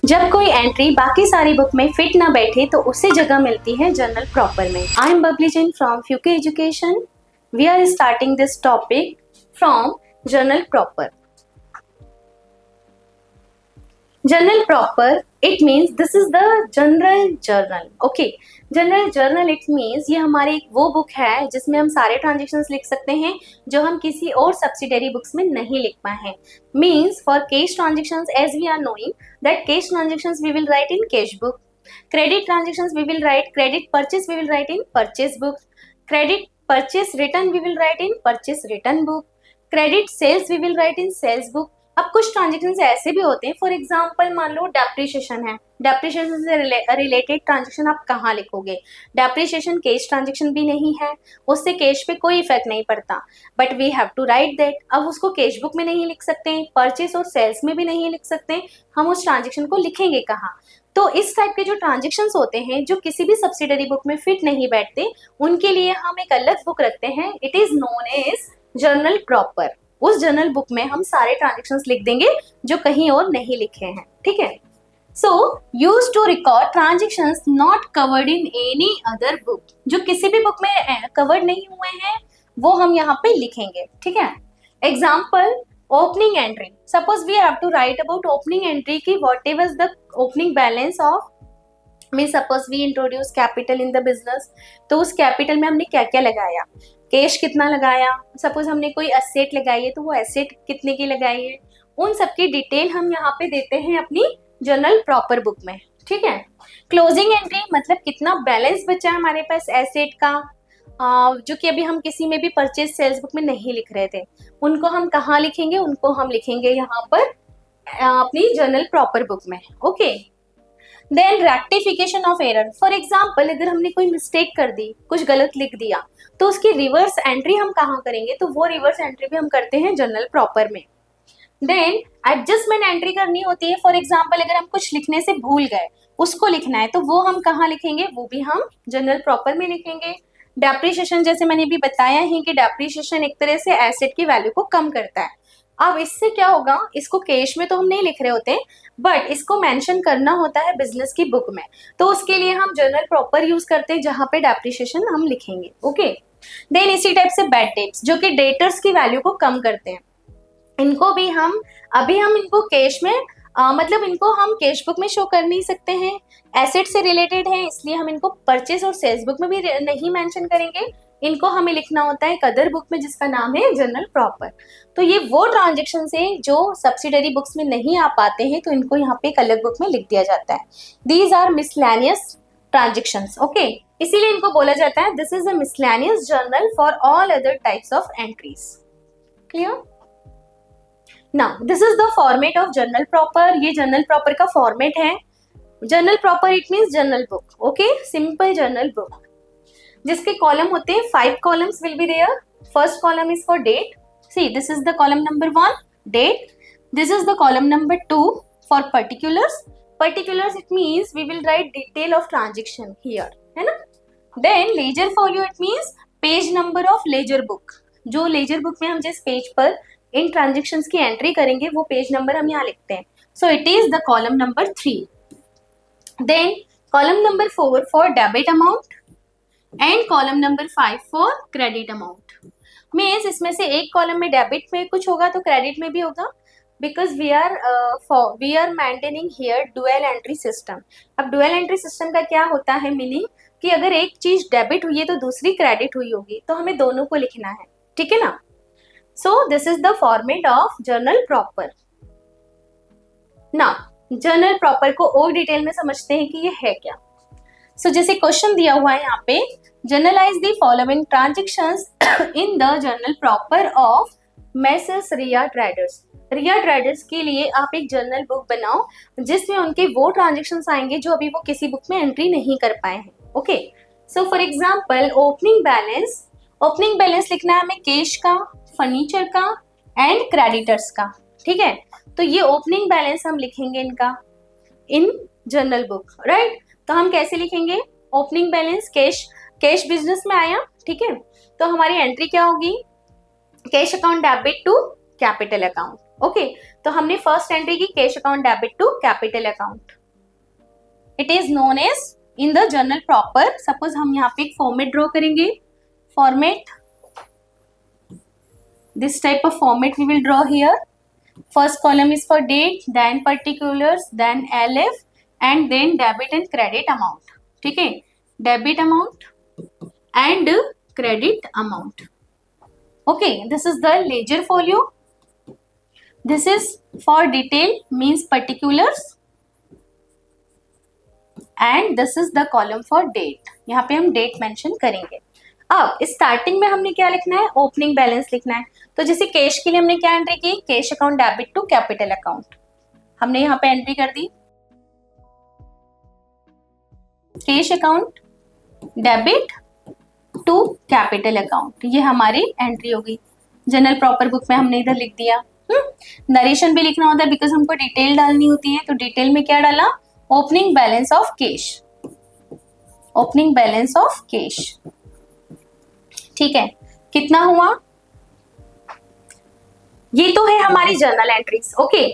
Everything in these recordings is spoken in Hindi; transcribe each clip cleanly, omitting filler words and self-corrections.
जब कोई एंट्री बाकी सारी बुक में फिट ना बैठे तो उसे जगह मिलती है जर्नल प्रॉपर में। I am Babli Jain from फ्यूके education. We are starting this topic from journal proper. Journal proper, it means this is the general journal. Okay, general journal it means ये हमारी वो बुक है जिसमें हम सारे ट्रांजेक्शन्स लिख सकते हैं जो हम किसी और सब्सिडरी बुक्स में नहीं लिख पाए हैं। Means for cash transactions as we are knowing that cash transactions we will write in cash book, credit transactions we will write credit purchase we will write in purchase book, credit purchase return we will write in purchase return book, credit sales we will write in sales book. अब कुछ ट्रांजेक्शन ऐसे भी होते हैं, फॉर एग्जाम्पल मान लो डेप्रिसिएशन है, डेप्रिसिएशन से रिलेटेड ट्रांजेक्शन आप कहाँ लिखोगे? डेप्रिसिएशन कैश ट्रांजेक्शन भी नहीं है, उससे कैश पे कोई इफेक्ट नहीं पड़ता, but we have to write that. अब उसको कैश बुक में नहीं लिख सकते, परचेस और सेल्स में भी नहीं लिख सकते, हम उस ट्रांजेक्शन को लिखेंगे कहाँ? तो इस टाइप के जो ट्रांजेक्शन्स होते हैं जो किसी भी सब्सिडरी बुक में फिट नहीं बैठते, उनके लिए हम एक अलग बुक रखते हैं, it is known as journal proper. उस जर्नल बुक में हम सारे ट्रांजेक्शन्स लिख देंगे जो कहीं और नहीं लिखे हैं, ठीक है। So use to record transactions not covered in any other book, जो किसी भी बुक में कवर्ड नहीं हुए हैं वो हम यहाँ पे लिखेंगे, ठीक है। Example opening entry, suppose we have to write about opening entry की what was the opening balance of, mean suppose we introduce capital in the business, तो उस कैपिटल में हमने क्या क्या लगाया, कैश कितना लगाया, सपोज हमने कोई एसेट लगाई है तो वो एसेट कितने की लगाई है, उन सब की डिटेल हम यहाँ पे देते हैं अपनी जर्नल प्रॉपर बुक में, ठीक है। क्लोजिंग एंट्री मतलब कितना बैलेंस बचा है हमारे पास एसेट का, जो कि अभी हम किसी में भी परचेज सेल्स बुक में नहीं लिख रहे थे, उनको हम कहाँ लिखेंगे? उनको हम लिखेंगे यहाँ पर अपनी जर्नल प्रॉपर बुक में, okay. Then rectification of error, for example अगर हमने कोई मिस्टेक कर दी, कुछ गलत लिख दिया, तो उसकी रिवर्स एंट्री हम कहाँ करेंगे? तो वो रिवर्स एंट्री भी हम करते हैं जर्नल प्रॉपर में। देन एडजस्टमेंट एंट्री करनी होती है, फॉर एग्जाम्पल अगर हम कुछ लिखने से भूल गए, उसको लिखना है, तो वो हम कहाँ लिखेंगे? वो भी हम जर्नल प्रॉपर में लिखेंगे। डेप्रिसिएशन, जैसे मैंने भी बताया है कि डेप्रिसिएशन एक तरह से एसेट की वैल्यू को कम करता है। अब इससे क्या होगा, इसको कैश में तो हम नहीं लिख रहे होते, बट इसको मेंशन करना होता है बिजनेस की बुक में, तो उसके लिए हम जर्नल प्रॉपर यूज करते हैं जहां पे डेप्रिसिएशन हम लिखेंगे, ओके। देन इसी टाइप से बैड डेट्स, जो कि डेटर्स की वैल्यू को कम करते हैं, इनको भी हम इनको कैश में मतलब इनको हम कैश बुक में शो कर नहीं सकते हैं, एसेट से रिलेटेड है, इसलिए हम इनको परचेज और सेल्स बुक में भी नहीं मेंशन करेंगे, इनको हमें लिखना होता है एक अदर बुक में जिसका नाम है जर्नल प्रॉपर। तो ये वो ट्रांजेक्शन है जो सब्सिडरी बुक्स में नहीं आ पाते हैं, तो इनको यहाँ पे एक अलग बुक में लिख दिया जाता है। These are miscellaneous transactions, okay, इसीलिए इनको बोला जाता है this is a miscellaneous journal for all other types of entries. Clear? Now this is the format of journal proper, ये जर्नल प्रॉपर का फॉर्मेट है। Journal proper it means journal book, okay, simple journal book, जिसके कॉलम होते हैं 5 columns will be there. First column is for date, see this is the column number 1 date, this is the column number 2 for particulars, particulars it means we will write detail of transaction here, है ना। Then ledger folio it means page number of ledger book, जो लेजर बुक में हम जिस पेज पर इन ट्रांजेक्शन्स की एंट्री करेंगे वो पेज नंबर हम यहाँ लिखते हैं, so it is the column number 3। Then column number 4 for debit amount and column number 5 for credit amount. Means इसमें से एक कॉलम में डेबिट में कुछ होगा तो क्रेडिट में भी होगा, because we are maintaining here dual entry system. अब डुअल एंट्री सिस्टम का क्या होता है मीनिंग कि अगर एक चीज डेबिट हुई है तो दूसरी क्रेडिट हुई होगी, तो हमें दोनों को लिखना है, ठीक है ना। सो this is the format of journal proper. Now journal proper को और डिटेल में समझते हैं कि ये है क्या। सो जैसे क्वेश्चन दिया हुआ है यहाँ पे, journalise the following transactions in the journal proper of messrs Riya traders. Riya traders के लिए आप एक जर्नल बुक बनाओ जिसमें उनके वो ट्रांजेक्शंस आएंगे जो अभी वो किसी बुक में एंट्री नहीं कर पाए हैं, okay. So for example opening balance लिखना है हमें कैश का, फर्नीचर का एंड क्रेडिटर्स का, ठीक है। तो ये ओपनिंग बैलेंस हम लिखेंगे इनका इन जर्नल बुक, राइट। तो हम कैसे लिखेंगे? ओपनिंग बैलेंस कैश बिजनेस में आया, ठीक है, तो हमारी एंट्री क्या होगी? Cash account debit to capital account, okay तो हमने फर्स्ट एंट्री की cash account debit to capital account. It is known as in the journal proper. Suppose हम यहाँ पे एक फॉर्मेट ड्रॉ करेंगे. Format, this type of format we will draw here. First column is for date, then particulars, then LF and then debit and credit amount. ठीक है, debit amount and credit amount. Okay, this is the ledger folio. This is for detail means particulars and this is the column for date. यहाँ पे हम date mention करेंगे. अब स्टार्टिंग में हमने क्या लिखना है, ओपनिंग बैलेंस लिखना है. तो जैसे कैश के लिए हमने क्या एंट्री की, cash account debit to capital account. हमने यहाँ पे एंट्री कर दी cash account debit to capital account. ये हमारी एंट्री होगी. जनरल प्रॉपर बुक में हमने इधर लिख दिया. नरेशन भी लिखना होता है बिकॉज हमको डिटेल डालनी होती है. तो डिटेल में क्या डाला, opening balance of cash, opening balance of cash. ठीक है, कितना हुआ, ये तो है हमारी journal entries. Okay,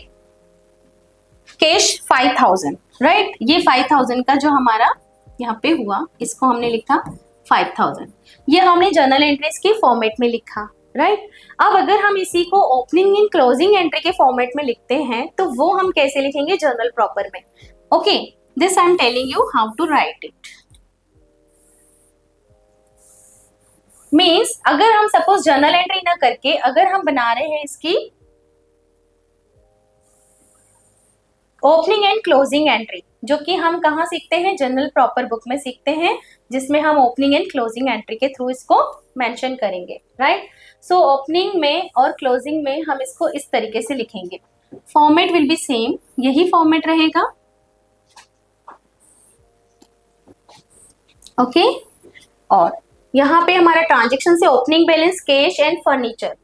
cash 5000, right. ये 5000 का जो हमारा यहाँ पे हुआ, इसको हमने लिखा 5000. ये हमने जर्नल एंट्रीज के फॉर्मेट में लिखा, राइट. अब अगर हम इसी को ओपनिंग एंड क्लोजिंग एंट्री के फॉर्मेट में लिखते हैं तो वो हम कैसे लिखेंगे, जर्नल प्रॉपर में. Okay, this I am telling you how to write it. Means अगर हम सपोज जर्नल एंट्री ना करके अगर हम बना रहे हैं इसकी ओपनिंग एंड क्लोजिंग एंट्री, जो कि हम कहाँ सीखते हैं, जनरल प्रॉपर बुक में सीखते हैं, जिसमें हम ओपनिंग एंड क्लोजिंग एंट्री के थ्रू इसको मेंशन करेंगे, राइट. सो ओपनिंग में और क्लोजिंग में हम इसको इस तरीके से लिखेंगे. फॉर्मेट विल बी सेम, यही फॉर्मेट रहेगा. ओके, और यहाँ पे हमारा ट्रांजेक्शन से opening balance cash and furniture.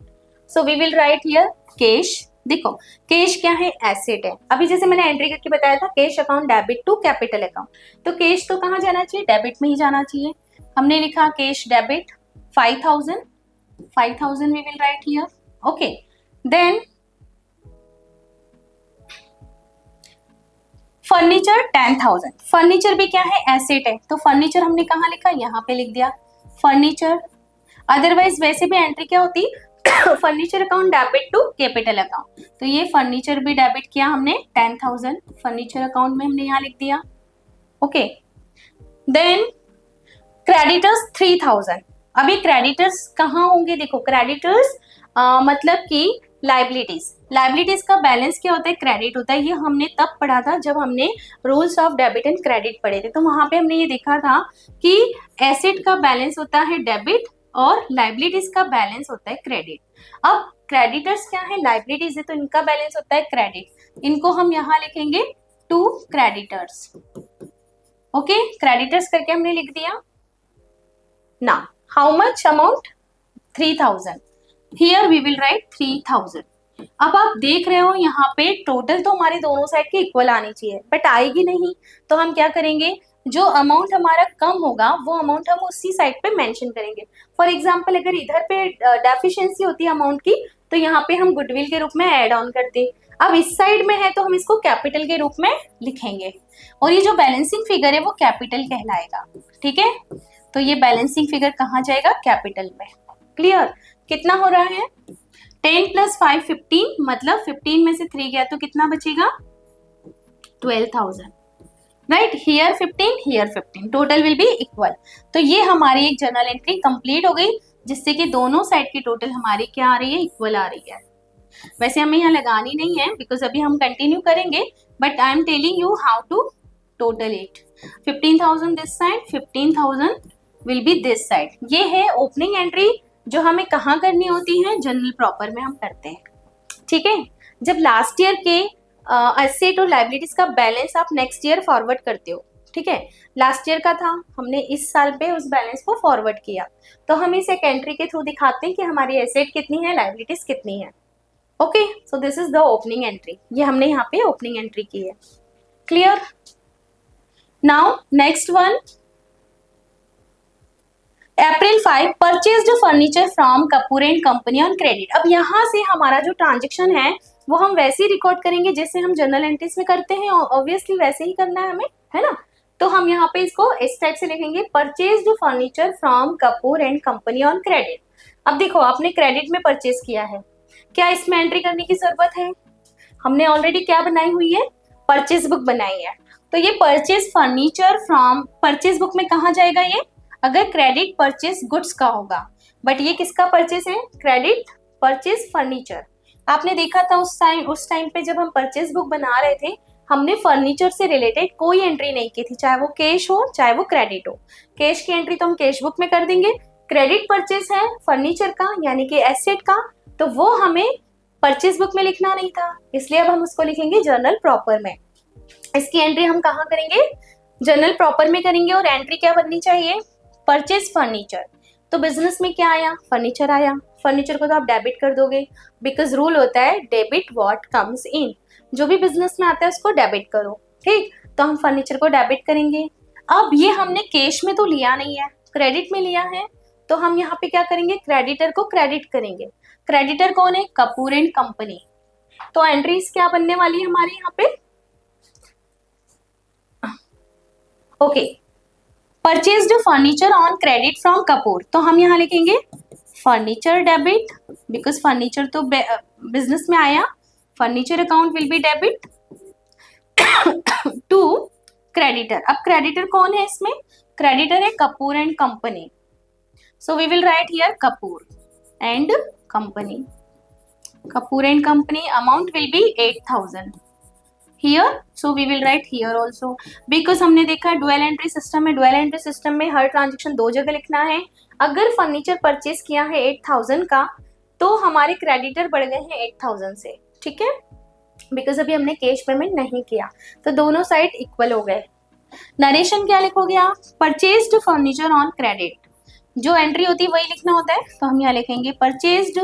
So we will write here cash. देखो कैश क्या है, एसेट है. अभी जैसे मैंने एंट्री करके बताया था cash account debit to capital account. तो कैश तो कहाँ जाना चाहिए, डेबिट में ही जाना चाहिए. हमने लिखा cash debit 5000, 5000 we will write here. Okay, then furniture 10,000. Furniture भी क्या है, एसेट है. तो फर्नीचर हमने कहाँ लिखा, यहाँ पे लिख दिया फर्नीचर. अदरवाइज वैसे भी एंट्री क्या होती, furniture account debit to capital account. तो ये फर्नीचर भी डेबिट किया हमने 10,000 फर्नीचर अकाउंट में हमने यहाँ लिख दिया. Okay, then creditors 3000. अभी क्रेडिटर्स कहाँ होंगे, देखो क्रेडिटर्स मतलब कि लाइबिलिटीज. लाइबिलिटीज का बैलेंस क्या होता है, क्रेडिट होता है. ये हमने तब पढ़ा था जब हमने rules of debit and credit पढ़े थे. तो वहां पे हमने ये देखा था कि एसेट का बैलेंस होता है डेबिट और लाइबिलिटीज का बैलेंस होता है क्रेडिट. अब क्रेडिटर्स क्या है, लाइबिलिटीज है, तो इनका बैलेंस होता है क्रेडिट. इनको हम यहाँ लिखेंगे टू क्रेडिटर्स. ओके, क्रेडिटर्स करके हमने लिख दिया. ना how much amount, 3000. Here we will write 3000. अब आप देख रहे हो यहाँ पे टोटल तो हमारे दोनों साइड के इक्वल आनी चाहिए, बट आएगी नहीं. तो हम क्या करेंगे, जो अमाउंट हमारा कम होगा वो अमाउंट हम उसी साइड पे मेंशन करेंगे. फॉर एग्जांपल अगर इधर पे डेफिशिएंसी होती है अमाउंट की, तो यहाँ पे हम गुडविल के रूप में ऐड ऑन करते हैं. अब इस साइड में है तो हम इसको कैपिटल के रूप में लिखेंगे, और ये जो बैलेंसिंग फिगर है वो कैपिटल कहलाएगा. ठीक है, तो ये बैलेंसिंग फिगर कहाँ जाएगा, कैपिटल में. क्लियर, कितना हो रहा है, 10 + 5 15, मतलब 15 में से 3 गया तो कितना बचेगा, 12,000. Right, here 15, here 15, total will be equal. तो ये हमारी एक जर्नल एंट्री कंप्लीट हो गई, जिससे कि दोनों साइड की टोटल हमारी क्या आ रही है, इक्वल आ रही है. वैसे हमें यहाँ लगानी नहीं है बिकॉज अभी हम कंटिन्यू करेंगे, but I am telling you how to total it. 15,000 this side, 15,000 will be this side. ये है ओपनिंग एंट्री जो हमें कहाँ करनी होती है, जनरल प्रॉपर में हम करते हैं. ठीक है, जब लास्ट ईयर के एसेट और लाइबिलिटीज का बैलेंस आप नेक्स्ट ईयर फॉरवर्ड करते हो. ठीक है, लास्ट ईयर का था, हमने इस साल पे उस बैलेंस को फॉरवर्ड किया, तो हम इस एक एंट्री के थ्रू दिखाते हैं कि हमारी एसेट कितनी है, लाइबिलिटीज कितनी है. Okay, so this is the opening entry. ये हमने यहाँ पे ओपनिंग एंट्री की है. Clear, now next one, April 5 purchased furniture from Kapoor and company on credit. अब यहाँ से हमारा जो ट्रांजेक्शन है वो हम वैसे ही रिकॉर्ड करेंगे जैसे हम जर्नल एंट्रीज में करते हैं, ऑब्वियसली वैसे ही करना है हमें, है ना। तो हम यहाँ पे इसको इस टाइप से लिखेंगे, purchased furniture from Kapoor and company on credit. अब देखो आपने क्रेडिट में परचेज किया है, क्या इसमें एंट्री करने की जरूरत है? हमने ऑलरेडी क्या बनाई हुई है, परचेज बुक बनाई है। तो ये purchase furniture from purchase book में कहाँ जाएगा ये, अगर क्रेडिट परचेज गुड्स का होगा, बट ये किसका परचेज है, क्रेडिट परचेज फर्नीचर। आपने देखा था उस टाइम पे जब हम परचेज बुक बना रहे थे, हमने फर्नीचर से रिलेटेड कोई एंट्री नहीं की थी, चाहे वो कैश हो चाहे वो क्रेडिट हो। कैश की एंट्री तो हम कैश बुक में कर देंगे, क्रेडिट परचेज है फर्नीचर का यानी कि एसेट का, तो वो हमें परचेज बुक में लिखना नहीं था, इसलिए अब हम उसको लिखेंगे जर्नल प्रॉपर में। इसकी एंट्री हम कहाँ करेंगे, जर्नल प्रॉपर में करेंगे। और एंट्री क्या बननी चाहिए, परचेज फर्नीचर। तो बिजनेस में क्या आया, फर्नीचर आया, फर्नीचर को तो आप डेबिट कर दोगे, बिकॉज रूल होता है डेबिट व्हाट कम्स इन, जो भी बिजनेस में आता है उसको डेबिट करो, ठीक। तो हम फर्नीचर को डेबिट करेंगे। अब ये हमने कैश में तो लिया नहीं है, क्रेडिट में लिया है, तो हम यहाँ पे क्या करेंगे, क्रेडिटर को क्रेडिट करेंगे। क्रेडिटर कौन है, कपूर एंड कंपनी। तो एंट्रीज क्या बनने वाली है हमारी यहाँ पे, okay, purchased furniture on credit from Kapoor, तो हम यहाँ लिखेंगे फर्नीचर डेबिट, बिकॉज फर्नीचर तो बिजनेस में आया, furniture account will be debit to creditor. अब क्रेडिटर कौन है इसमें, क्रेडिटर है Kapoor and company, so we will write here Kapoor and company, Kapoor and company amount will be 8,000 here, so we will write here also, because हमने देखा है डुअल एंट्री सिस्टम में, डुअल एंट्री सिस्टम में हर ट्रांजेक्शन दो जगह लिखना है। अगर फर्नीचर परचेज किया है 8,000 का, तो हमारे क्रेडिटर बढ़ गए हैं 8,000 से, ठीक है, बिकॉज अभी हमने कैश पेमेंट नहीं किया, तो दोनों साइड इक्वल हो गए। नरेशन क्या लिखोगे आप, परचेज्ड फर्नीचर ऑन क्रेडिट, जो एंट्री होती है वही लिखना होता है, तो हम यहाँ लिखेंगे purchased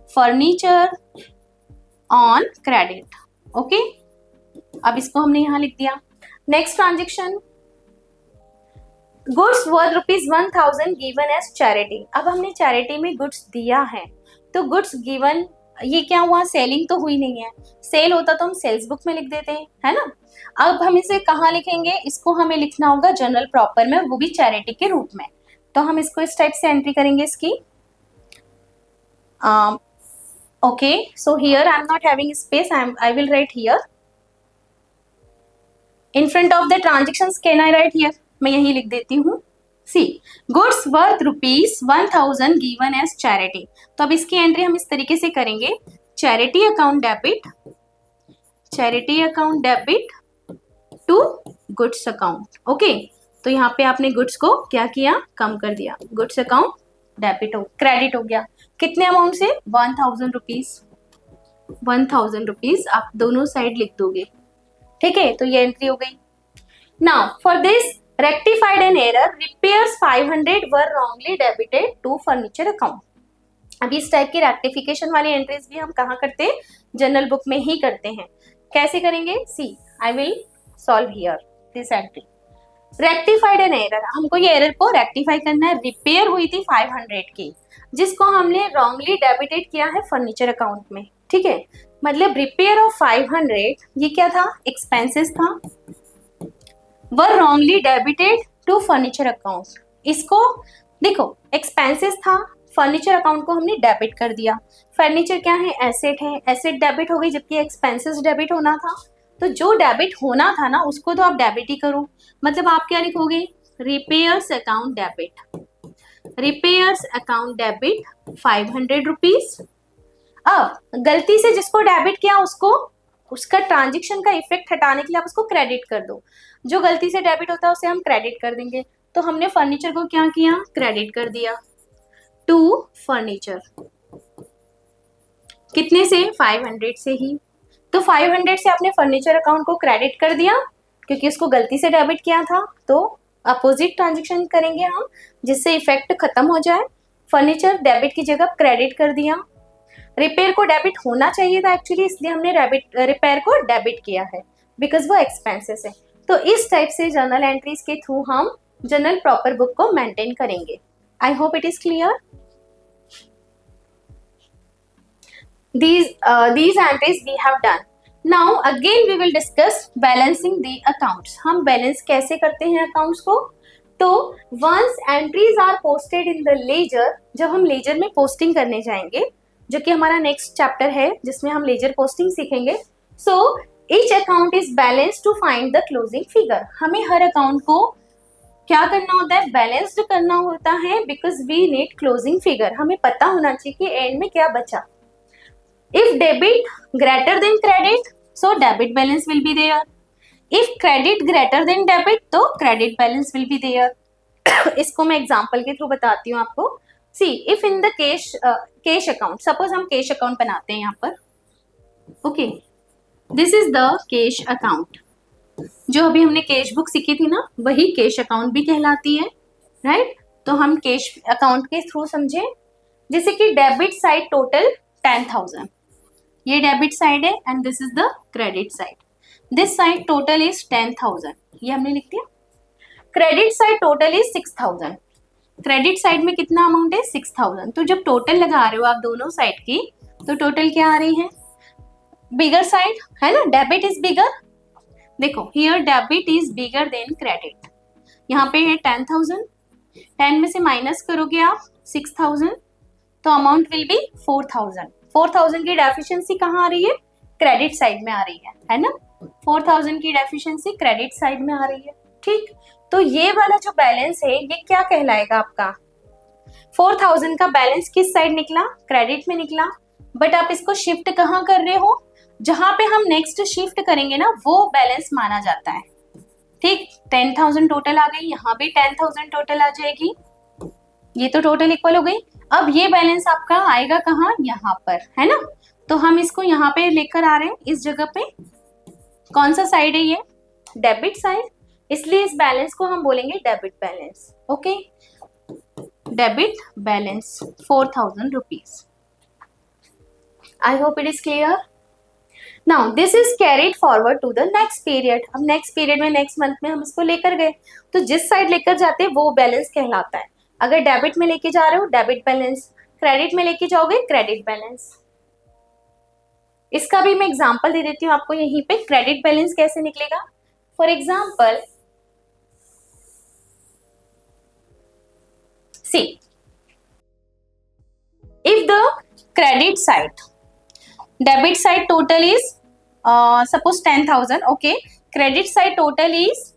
furniture on credit, okay. अब इसको हमने यहाँ लिख दिया। Next transaction, goods worth ₹1,000 given as charity. अब हमने चैरिटी में गुड्स दिया है, तो गुड्स गिवन, ये क्या हुआ, सेलिंग तो हुई नहीं है, सेल होता तो हम सेल्स बुक में लिख देते हैं, है ना। अब हम इसे कहाँ लिखेंगे, इसको हमें लिखना होगा जर्नल प्रॉपर में, वो भी चैरिटी के रूप में। तो हम इसको इस टाइप से एंट्री करेंगे इसकी, okay. So here I am not having space, I will write here in front of the transactions, can I write here, मैं यही लिख देती हूँ, see goods worth ₹1,000 given as charity. तो अब इसकी एंट्री हम इस तरीके से करेंगे, charity account debit, charity account debit to goods account, okay. तो यहाँ पे आपने गुड्स को क्या किया, कम कर दिया, गुड्स अकाउंट डेबिट हो, क्रेडिट हो गया, कितने अमाउंट से, ₹1,000 आप दोनों साइड लिख दोगे, ठीक है। तो ये एंट्री हो गई। Now for this rectified an error, repairs 500 were wrongly debited to furniture account. अभी इस टाइप की रेक्टिफिकेशन वाली एंट्रीज भी हम कहाँ करते हैं, जनरल बुक में ही करते हैं। कैसे करेंगे, see I will solve here this entry, rectified an error, हमको ये एरर को रेक्टिफाई करना है। रिपेयर हुई थी 500 की, जिसको हमने रॉन्गली डेबिटेड किया है फर्नीचर अकाउंट में, ठीक है। मतलब रिपेयर ऑफ 500, ये क्या था, एक्सपेंसेस था, were wrongly debited to furniture account. इसको देखो, एक्सपेंसेस था, फर्नीचर अकाउंट को हमने डेबिट कर दिया। फर्नीचर क्या है, एसेट है, एसेट डेबिट हो गई, जबकि एक्सपेंसेस डेबिट होना था। तो जो डेबिट होना था ना, उसको तो आप डेबिट ही करो। मतलब आप क्या लिखोगे, repairs account debit, repairs account debit ₹500। अब गलती से जिसको डेबिट किया उसको, उसका ट्रांजेक्शन का इफेक्ट हटाने के लिए आप उसको क्रेडिट कर दो। जो गलती से डेबिट होता है उसे हम क्रेडिट कर देंगे। तो हमने फर्नीचर को क्या किया, क्रेडिट कर दिया टू फर्नीचर, कितने से, 500 से ही। तो 500 से आपने फर्नीचर अकाउंट को क्रेडिट कर दिया, क्योंकि उसको गलती से डेबिट किया था। तो अपोजिट ट्रांजेक्शन करेंगे हम, जिससे इफेक्ट खत्म हो जाए। फर्नीचर डेबिट की जगह क्रेडिट कर दिया। रिपेयर को डेबिट होना चाहिए था एक्चुअली, इसलिए हमने रिपेयर को डेबिट किया है, बिकॉज वो एक्सपेंसेस है। तो इस टाइप से जर्नल एंट्रीज के थ्रू हम जर्नल प्रॉपर बुक को मेंटेन करेंगे। I hope it is clear. These entries we have done. Now again we will discuss balancing the accounts. हम बैलेंस कैसे करते हैं अकाउंट्स को? तो once entries are posted in the ledger, जब हम लेजर में पोस्टिंग करने जाएंगे, जो कि हमारा नेक्स्ट चैप्टर है जिसमें हम लेजर पोस्टिंग सीखेंगे. सो each account is balanced to find the closing figure. हमें हर अकाउंट को क्या करना होता है? बैलेंस्ड करना होता है, because we need closing figure. हमें पता होना चाहिए कि एंड में क्या बचा. If debit greater than credit, so debit balance will be there. If credit greater than debit, तो credit balance will be there. इसको मैं एग्जांपल के थ्रू बताती हूँ आपको. See, if in the cash account, suppose हम cash account बनाते हैं यहाँ पर. Okay, this is the cash account. जो अभी हमने कैश बुक सीखी थी ना, वही कैश अकाउंट भी कहलाती है, राइट? तो हम कैश अकाउंट के थ्रू समझे. जैसे कि डेबिट साइड टोटल 10,000, ये डेबिट साइड है and this is the credit side. This side total is 10,000, ये हमने लिख दिया. Credit side total is 6,000. Credit side में कितना अमाउंट है? 6,000. तो जब टोटल लगा रहे हो आप दोनों साइड की, तो टोटल क्या आ रही है? बिगर साइड है ना, डेबिट इज बिगर. देखो here debit is bigger than credit. यहाँ पे है 10,000, 10 में से माइनस करोगे आप 6,000, तो अमाउंट विल बी 4,000. 4,000 की डेफिशिएंसी कहाँ आ रही है? क्रेडिट साइड में आ रही है ना. 4,000 की डेफिशिएंसी क्रेडिट साइड में आ रही है. ठीक, तो ये वाला जो बैलेंस है ये क्या कहलाएगा आपका? 4,000 का बैलेंस किस साइड निकला? क्रेडिट में निकला. बट आप इसको शिफ्ट कहाँ कर रहे हो? जहां पे हम नेक्स्ट शिफ्ट करेंगे ना, वो बैलेंस माना जाता है. ठीक, 10,000 टोटल आ गई, यहाँ भी 10,000 टोटल आ जाएगी. ये तो टोटल इक्वल हो गई. अब ये बैलेंस आपका आएगा कहाँ? यहाँ पर, है ना. तो हम इसको यहाँ पे लेकर आ रहे हैं, इस जगह पे. कौन सा साइड है ये? Debit side. इसलिए इस बैलेंस को हम बोलेंगे debit balance. Okay, debit balance 4,000 rupees. I hope it is clear. Now this is carried forward to the next period. अब नेक्स्ट पीरियड में, नेक्स्ट मंथ में हम इसको लेकर गए, तो जिस साइड लेकर जाते हैं वो बैलेंस कहलाता है. अगर डेबिट में लेके जा रहे हो डेबिट बैलेंस, क्रेडिट में लेके जाओगे क्रेडिट बैलेंस. इसका भी मैं एग्जांपल दे देती हूँ आपको यहीं पे. क्रेडिट बैलेंस कैसे निकलेगा? For example, see, if the credit side, debit side total is suppose 10,000. Okay, credit side total is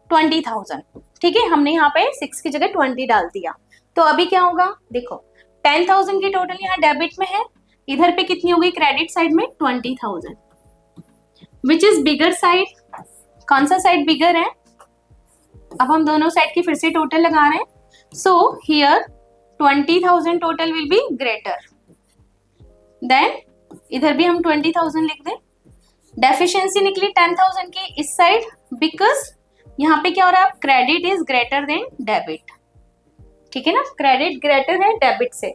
20,000. ठीक है, हमने यहाँ पे 6 की जगह 20 डाल दिया. तो अभी क्या होगा? देखो 10,000 की टोटल यहाँ डेबिट में है, इधर पे कितनी हो गई क्रेडिट साइड में? 20,000. Which is bigger side? कौन सा साइड बिगर है? अब हम दोनों साइड की फिर से टोटल लगा रहे हैं. So here 20,000 total will be greater than, इधर भी हम 20,000 लिख दें. डेफिशिएंसी निकली 10,000 की इस साइड, बिकॉज यहाँ पे क्या हो रहा है? Credit is greater than debit. ठीक है ना, क्रेडिट ग्रेटर है डेबिट से.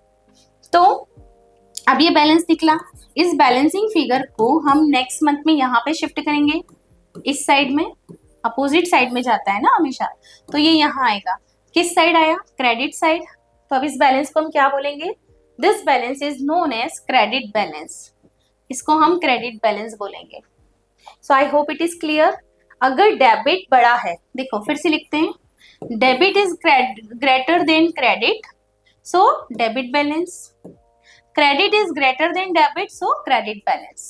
तो अब ये बैलेंस निकला. इस बैलेंसिंग फिगर को हम नेक्स्ट मंथ में यहाँ पे शिफ्ट करेंगे, इस साइड में. अपोजिट साइड में जाता है ना हमेशा, तो ये यहाँ आएगा. किस साइड आया? Credit side. तो अब इस बैलेंस को हम क्या बोलेंगे? This balance is known as credit balance. इसको हम क्रेडिट बैलेंस बोलेंगे. So I hope it is clear. अगर डेबिट बड़ा है, देखो फिर से लिखते हैं, debit is greater than credit, so debit balance. Credit is greater than debit, so credit balance.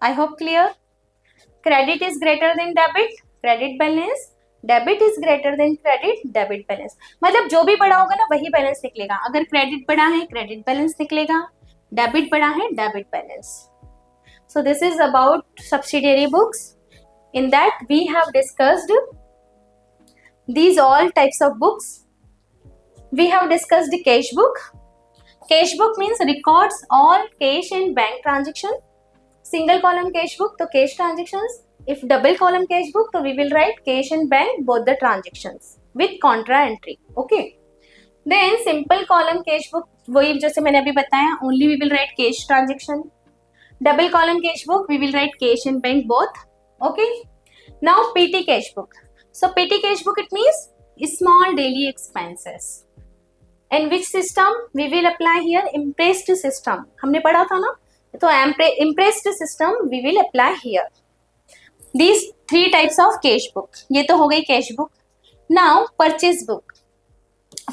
I hope clear. Credit is greater than debit, credit balance. Debit is greater than credit, debit balance. मतलब जो भी बड़ा होगा ना वही बैलेंस निकलेगा. अगर क्रेडिट बड़ा है क्रेडिट बैलेंस निकलेगा, डेबिट बड़ा है debit balance. So this is about subsidiary books. In that we have discussed these all types of books. We have discussed the cash book. Cash book means records all cash and bank transaction. Single column cash book तो cash transactions. If double column cash book तो we will write cash and bank both the transactions with contra entry. Okay. Then simple column cash book वही जैसे मैंने अभी बताया, only we will write cash transaction. Double column cash book we will write cash and bank both. Okay, now PT cash book. So PT cash book, it means small daily expenses. In which system we will apply here? Imprest system हमने पढ़ा था ना, तो imprest system we will apply here. These 3 types of cash book, ये तो हो गई cash book. Now purchase book,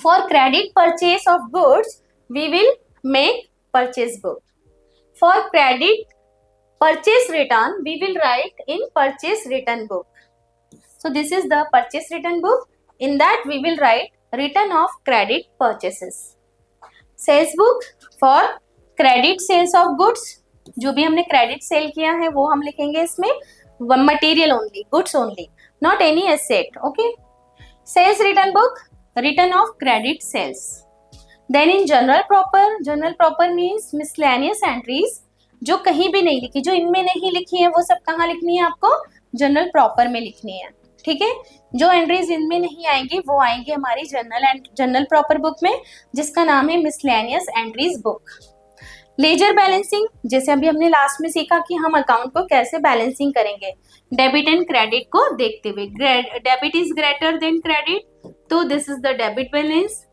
for credit purchase of goods we will make purchase book, for credit purchase return we will write in purchase return book. So this is the purchase return book, in that we will write return of credit purchases. Sales book for credit sales of goods, जो भी हमने क्रेडिट सेल किया है वो हम लिखेंगे इसमें, material only, goods only, not any asset. Okay. Sales return book, return of credit sales. Then in journal proper means miscellaneous entries, जो कहीं भी नहीं लिखी, जो इनमें नहीं लिखी है वो सब कहाँ लिखनी है आपको? जनरल प्रॉपर में लिखनी है। ठीक है, जो एंट्रीज इनमें नहीं आएंगी वो आएंगी हमारी जनरल प्रॉपर बुक में, जिसका नाम है miscellaneous entries book. Ledger balancing, जैसे अभी हमने लास्ट में सीखा कि हम अकाउंट को कैसे बैलेंसिंग करेंगे, डेबिट एंड क्रेडिट को देखते हुए। Debit is greater than credit, तो this is the debit balance,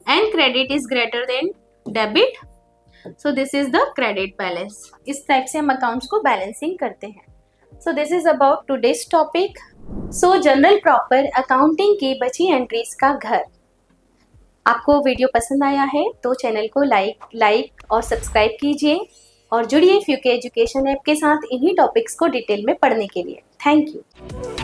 and credit is greater than debit, so this is the credit balance. इस टाइप से हम अकाउंट्स को बैलेंसिंग करते हैं। So this is about today's topic. So general proper accounting की बची एंट्रीज का घर। आपको वीडियो पसंद आया है तो चैनल को लाइक और सब्सक्राइब कीजिए, और जुड़िए फ्यूके एजुकेशन ऐप के साथ इन्हीं टॉपिक्स को डिटेल में पढ़ने के लिए। Thank you.